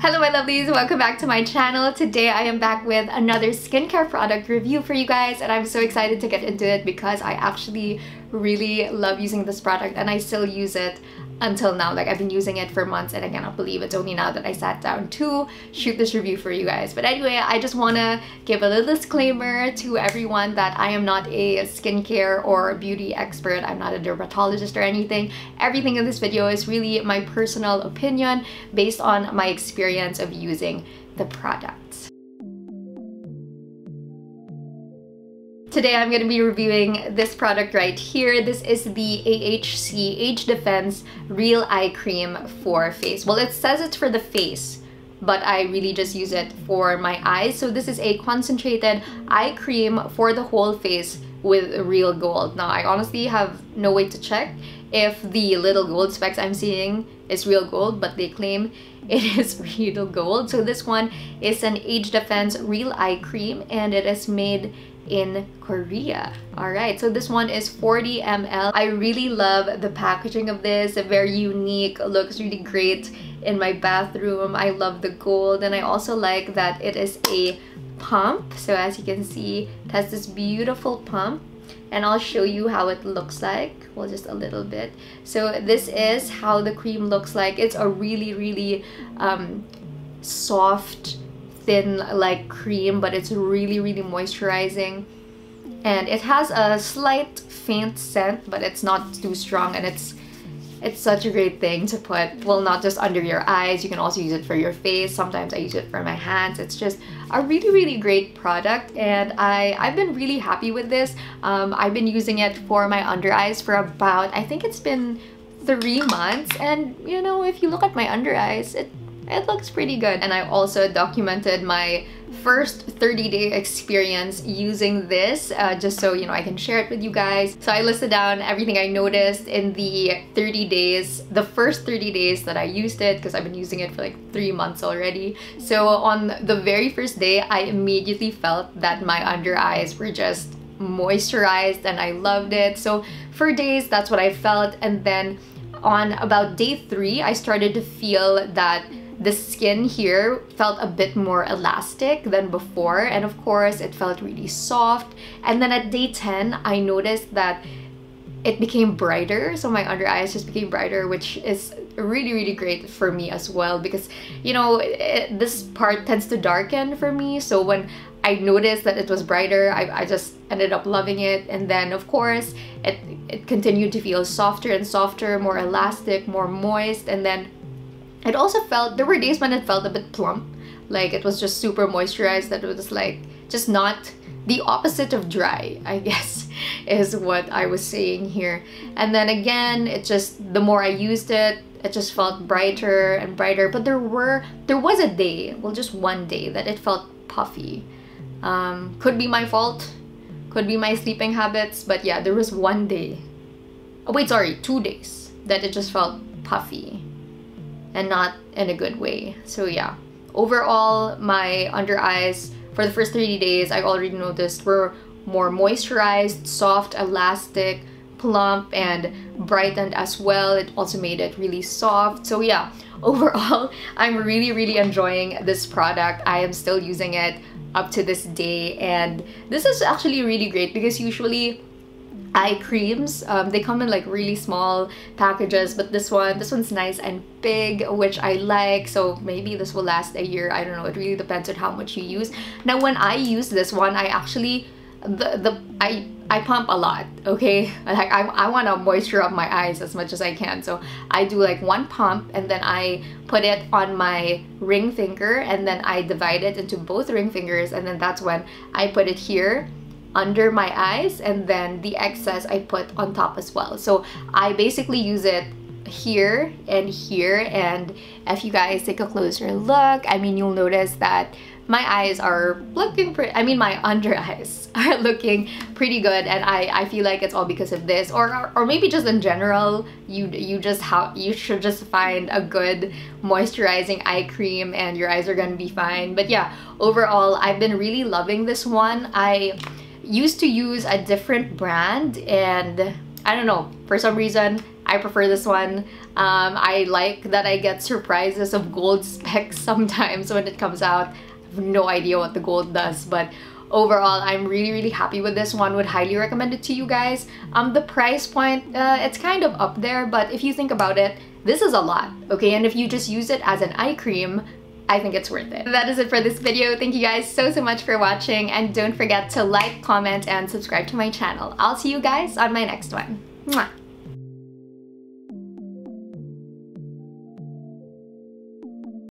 Hello my lovelies, welcome back to my channel. Today I am back with another skincare product review for you guys, and I'm so excited to get into it because I actually really love using this product and I still use it until now. Like, I've been using it for months and I cannot believe it's only now that I sat down to shoot this review for you guys. But anyway, I just want to give a little disclaimer to everyone that I am not a skincare or beauty expert. I'm not a dermatologist or anything. Everything in this video is really my personal opinion based on my experience of using the products. Today I'm going to be reviewing this product right here. This is the AHC Age Defense Real Eye Cream for face. Well, it says it's for the face, but I really just use it for my eyes. So this is a concentrated eye cream for the whole face with real gold. Now, I honestly have no way to check if the little gold specks I'm seeing is real gold, but they claim it is real gold. So this one is an Age Defense Real Eye Cream and it is made in Korea. Alright, so this one is 40 ml. I really love the packaging of this. It's very unique, looks really great in my bathroom. I love the gold, and I also like that it is a pump. So as you can see, it has this beautiful pump, and I'll show you how it looks like. Well, just a little bit. So this is how the cream looks like. It's a really soft, thin like cream, but it's really moisturizing, and it has a slight faint scent, but it's not too strong, and it's such a great thing to put, well, not just under your eyes. You can also use it for your face. Sometimes I use it for my hands. It's just a really great product, and I've been really happy with this. I've been using it for my under eyes for about, I think it's been 3 months, and you know, if you look at my under eyes, it looks pretty good. And I also documented my first 30-day experience using this, just so you know I can share it with you guys. So I listed down everything I noticed in the 30 days, the first 30 days that I used it, because I've been using it for like 3 months already. So on the very first day, I immediately felt that my under eyes were just moisturized and I loved it. So for days, that's what I felt. And then on about day 3, I started to feel that the skin here felt a bit more elastic than before, and of course it felt really soft. And then at day 10, I noticed that it became brighter, so my under eyes just became brighter, which is really great for me as well, because you know, this part tends to darken for me. So when I noticed that it was brighter, I just ended up loving it. And then of course it continued to feel softer and softer, more elastic, more moist. And then it also felt, there were days when it felt a bit plump, like it was just super moisturized, that it was like just not the opposite of dry, I guess is what I was saying here. And then again, it just, the more I used it, it just felt brighter and brighter. But there was a day, well, just one day, that it felt puffy. Could be my fault, could be my sleeping habits, but yeah, there was one day, oh wait, sorry, 2 days, that it just felt puffy, and not in a good way. So yeah, overall my under eyes for the first 30 days, I already noticed, were more moisturized, soft, elastic, plump, and brightened as well. It also made it really soft. So yeah, overall I'm really enjoying this product. I am still using it up to this day, and this is actually really great because usually eye creams, they come in like really small packages, but this one's nice and big, which I like. So maybe this will last a year, I don't know, it really depends on how much you use. Now when I use this one, I actually I pump a lot, okay? Like I want to moisture up my eyes as much as I can, so I do like 1 pump, and then I put it on my ring finger, and then I divide it into both ring fingers, and then that's when I put it here under my eyes, and then the excess I put on top as well. So I basically use it here and here, and if you guys take a closer look, I mean, you'll notice that my eyes are looking pretty, I mean my under eyes are looking pretty good, and I feel like it's all because of this, or maybe just in general, you should just find a good moisturizing eye cream and your eyes are gonna be fine. But yeah, overall I've been really loving this one. I used to use a different brand, and I don't know, for some reason I prefer this one. I like that I get surprises of gold specks sometimes when it comes out. I have no idea what the gold does, but overall I'm really happy with this one. Would highly recommend it to you guys. The price point, it's kind of up there, but if you think about it, this is a lot, okay? And if you just use it as an eye cream, I think it's worth it. That is it for this video. Thank you guys so much for watching, and don't forget to like, comment, and subscribe to my channel. I'll see you guys on my next one. Mwah!